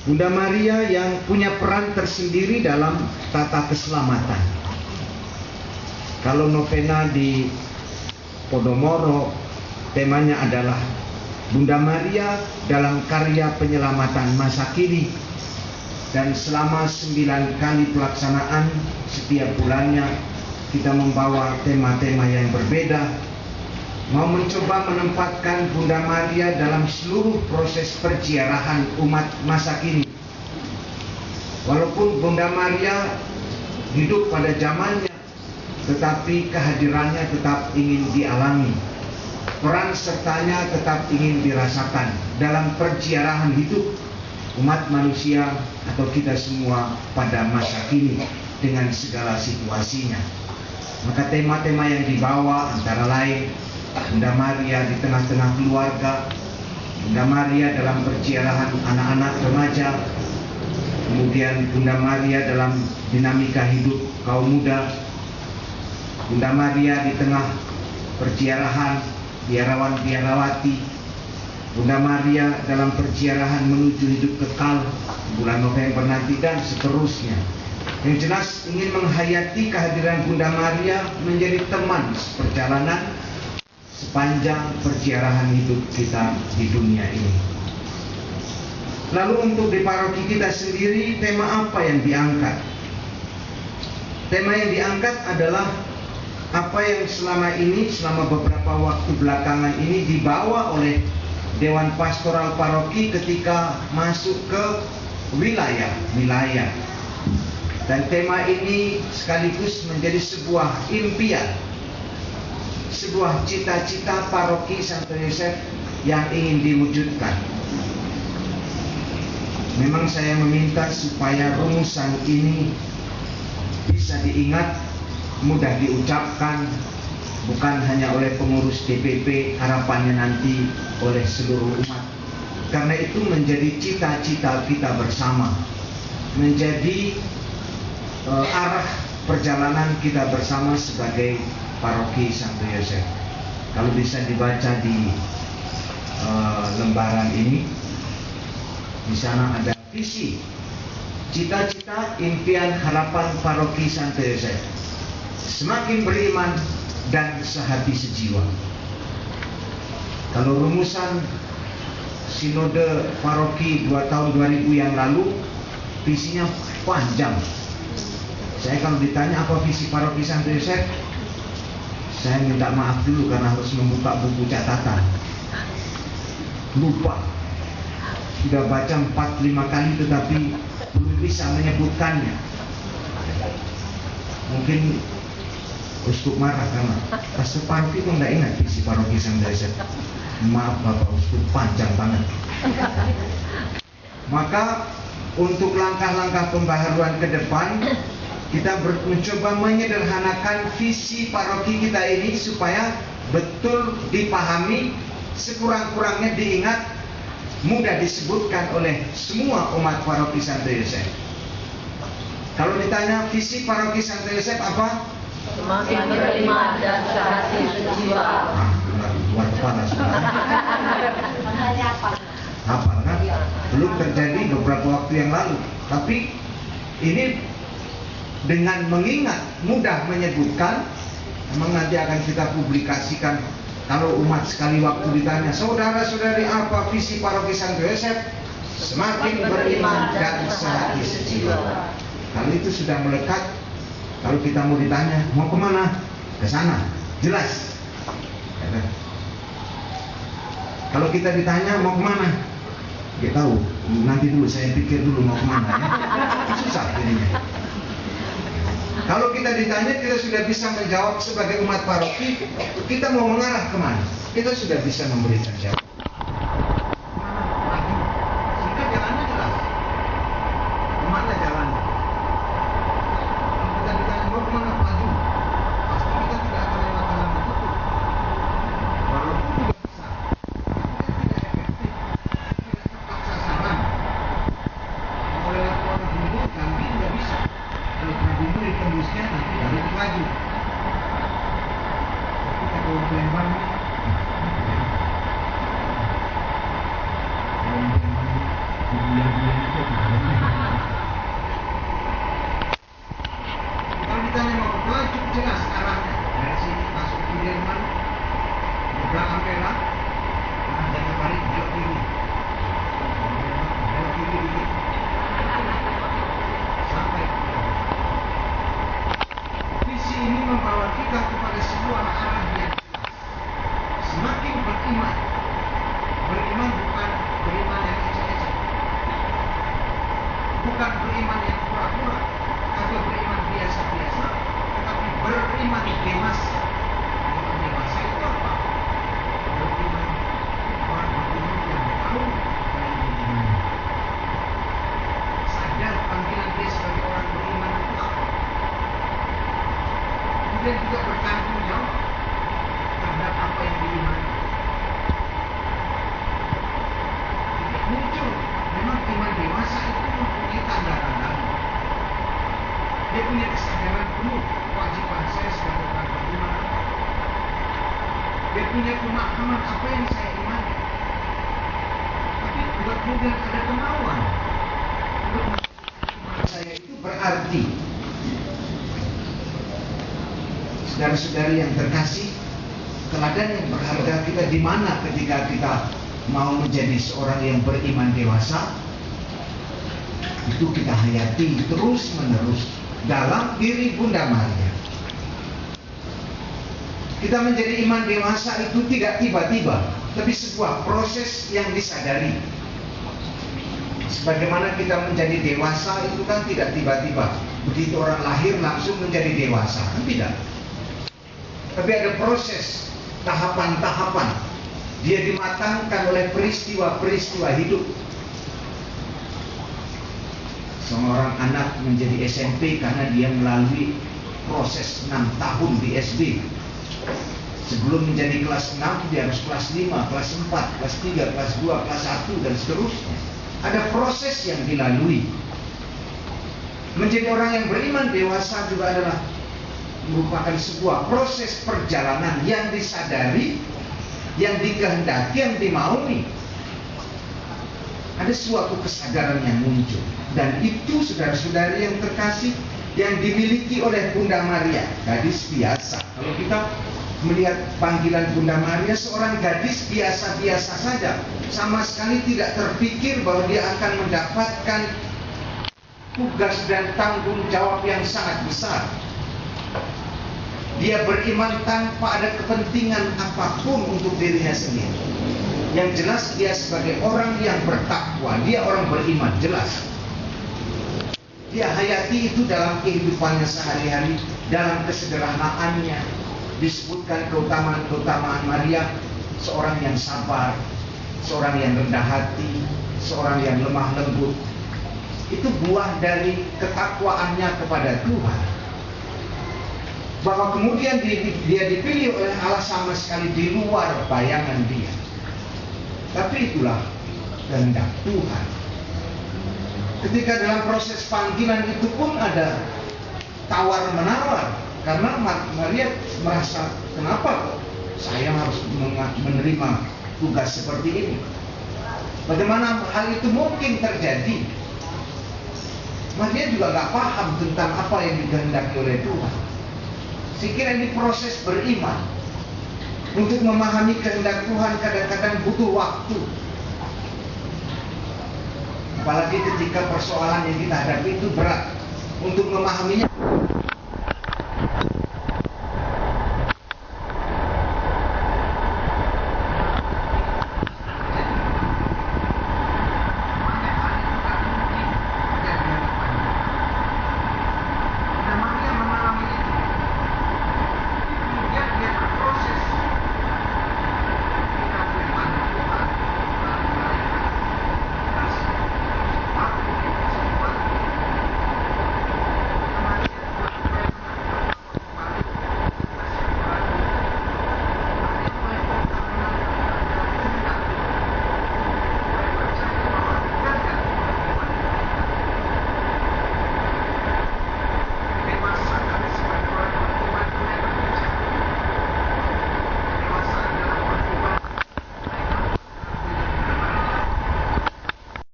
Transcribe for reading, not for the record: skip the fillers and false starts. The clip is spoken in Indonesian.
Bunda Maria yang punya peran tersendiri dalam tata keselamatan. Kalau novena di Podomoro, temanya adalah Bunda Maria dalam karya penyelamatan masa kini. Dan selama 9 kali pelaksanaan setiap bulannya kita membawa tema-tema yang berbeda, mau mencoba menempatkan Bunda Maria dalam seluruh proses perziarahan umat masa kini. Walaupun Bunda Maria hidup pada zamannya, tetapi kehadirannya tetap ingin dialami. Peran sertanya tetap ingin dirasakan dalam perziarahan hidup umat manusia atau kita semua pada masa kini dengan segala situasinya. Maka tema-tema yang dibawa antara lain Bunda Maria di tengah-tengah keluarga, Bunda Maria dalam perziarahan anak-anak remaja, kemudian Bunda Maria dalam dinamika hidup kaum muda, Bunda Maria di tengah perziarahan biarawan-biarawati, Bunda Maria dalam perziarahan menuju hidup kekal bulan November nanti, dan seterusnya. Yang jelas ingin menghayati kehadiran Bunda Maria menjadi teman perjalanan sepanjang perziarahan hidup kita di dunia ini. Lalu untuk di paroki kita sendiri, tema apa yang diangkat? Tema yang diangkat adalah apa yang selama ini, selama beberapa waktu belakangan ini dibawa oleh Dewan Pastoral Paroki ketika masuk ke wilayah. Dan tema ini sekaligus menjadi sebuah impian, sebuah cita-cita paroki Santo Yosef yang ingin diwujudkan. Memang saya meminta supaya rumusan ini bisa diingat, mudah diucapkan, bukan hanya oleh pengurus DPP, harapannya nanti oleh seluruh umat. Karena itu menjadi cita-cita kita bersama, menjadi arah perjalanan kita bersama sebagai paroki Santo Yosef. Kalau bisa dibaca di lembaran ini, di sana ada visi, cita-cita, impian, harapan paroki Santo Yosef. Semakin beriman dan sehati sejiwa. Kalau rumusan sinode paroki 2 tahun 2000 yang lalu, visinya panjang. Saya kalau ditanya apa visi paroki Santo Yosef, saya minta maaf dulu karena harus membuka buku catatan. Lupa. Sudah baca 4-5 kali tetapi belum bisa menyebutkannya. Mungkin Uskup marah karena pastor paroki kok nggak ingat visi paroki Santo Yosef. Maaf Bapak Uskup, panjang banget. Maka untuk langkah-langkah pembaharuan ke depan, kita mencoba menyederhanakan visi paroki kita ini supaya betul dipahami, sekurang-kurangnya diingat, mudah disebutkan oleh semua umat paroki Santo Yosef. Kalau ditanya visi paroki Santo Yosef apa? Semakin beriman dan sehati sejiwa. Luar kepala saudara. Hafal kan? Belum terjadi beberapa waktu yang lalu. Tapi ini dengan mengingat, mudah menyebutkan. Memang nanti akan kita publikasikan. Kalau umat sekali waktu ditanya, saudara-saudari apa visi paroki Santo Yosef? Semakin beriman dan sehati sejiwa. Kalau itu sudah melekat, kalau kita mau ditanya, mau kemana? Ke sana, jelas. Kalau kita ditanya, mau kemana? Ya tahu, nanti dulu saya pikir dulu mau kemana ya. Susah jadinya. Kalau kita ditanya, kita sudah bisa menjawab sebagai umat paroki, kita mau mengarah kemana? Kita sudah bisa memberikan jawaban. Sehingga jalannya jelas. Kemana jalannya? Kita ditanya mau kemana, maju. Pasti kita tidak akan lewat jalan tertutup. Walaupun juga bisa, kita tidak efektif, tidak tepat sasaran. Mau lewat orang dulu, kami tidak bisa. Kalau kami dulu ditembusnya nanti balik lagi. Tapi kalau Palembang bukan beriman yang pura-pura atau beriman biasa-biasa, tetapi beriman dewasa. Beriman dewasa itu apa? Beriman, orang beriman yang tahu yang beriman, sadar panggilan dia sebagai orang beriman itu apa, kemudian juga bertanggung jawab terhadap apa yang diimani. Jadi muncul memang iman dewasa itu mempunyai tanda-tanda. Dia punya kesadaran penuh kewajiban saya sebagai orang beriman. Dia punya pemahaman apa yang saya imani. Tapi juga kemudian ada kemauan untuk iman saya itu berarti. Saudara-saudari yang terkasih, teladan yang berharga kita di mana ketika kita mau menjadi seorang yang beriman dewasa? Itu kita hayati terus-menerus dalam diri Bunda Maria. Kita menjadi iman dewasa itu tidak tiba-tiba, tapi sebuah proses yang disadari. Sebagaimana kita menjadi dewasa itu kan tidak tiba-tiba. Begitu orang lahir langsung menjadi dewasa, kan tidak. Tapi ada proses, tahapan-tahapan. Dia dimatangkan oleh peristiwa-peristiwa hidup. Seorang anak menjadi SMP karena dia melalui proses 6 tahun di SD. Sebelum menjadi kelas 6, dia harus kelas 5, kelas 4, kelas 3, kelas 2, kelas 1, dan seterusnya. Ada proses yang dilalui. Menjadi orang yang beriman dewasa juga adalah merupakan sebuah proses perjalanan yang disadari, yang dikehendaki, yang dimaui. Ada suatu kesadaran yang muncul, dan itu saudara-saudari yang terkasih yang dimiliki oleh Bunda Maria, gadis biasa. Kalau kita melihat panggilan Bunda Maria, seorang gadis biasa-biasa saja, sama sekali tidak terpikir bahwa dia akan mendapatkan tugas dan tanggung jawab yang sangat besar. Dia beriman tanpa ada kepentingan apapun untuk dirinya sendiri. Yang jelas dia sebagai orang yang bertakwa, dia orang beriman, jelas. Dia hayati itu dalam kehidupannya sehari-hari, dalam kesederhanaannya. Disebutkan keutamaan-keutamaan Maria, seorang yang sabar, seorang yang rendah hati, seorang yang lemah lembut. Itu buah dari ketakwaannya kepada Tuhan. Bahwa kemudian dia dipilih oleh Allah sama sekali di luar bayangan dia. Tapi itulah kehendak Tuhan. Ketika dalam proses panggilan itu pun ada tawar-menawar. Karena Maria merasa, kenapa saya harus menerima tugas seperti ini? Bagaimana hal itu mungkin terjadi? Maria juga gak paham tentang apa yang dikehendaki oleh Tuhan. Saya kira ini proses beriman. Untuk memahami kehendak Tuhan kadang-kadang butuh waktu. Apalagi ketika persoalan yang kita hadapi itu berat. Untuk memahaminya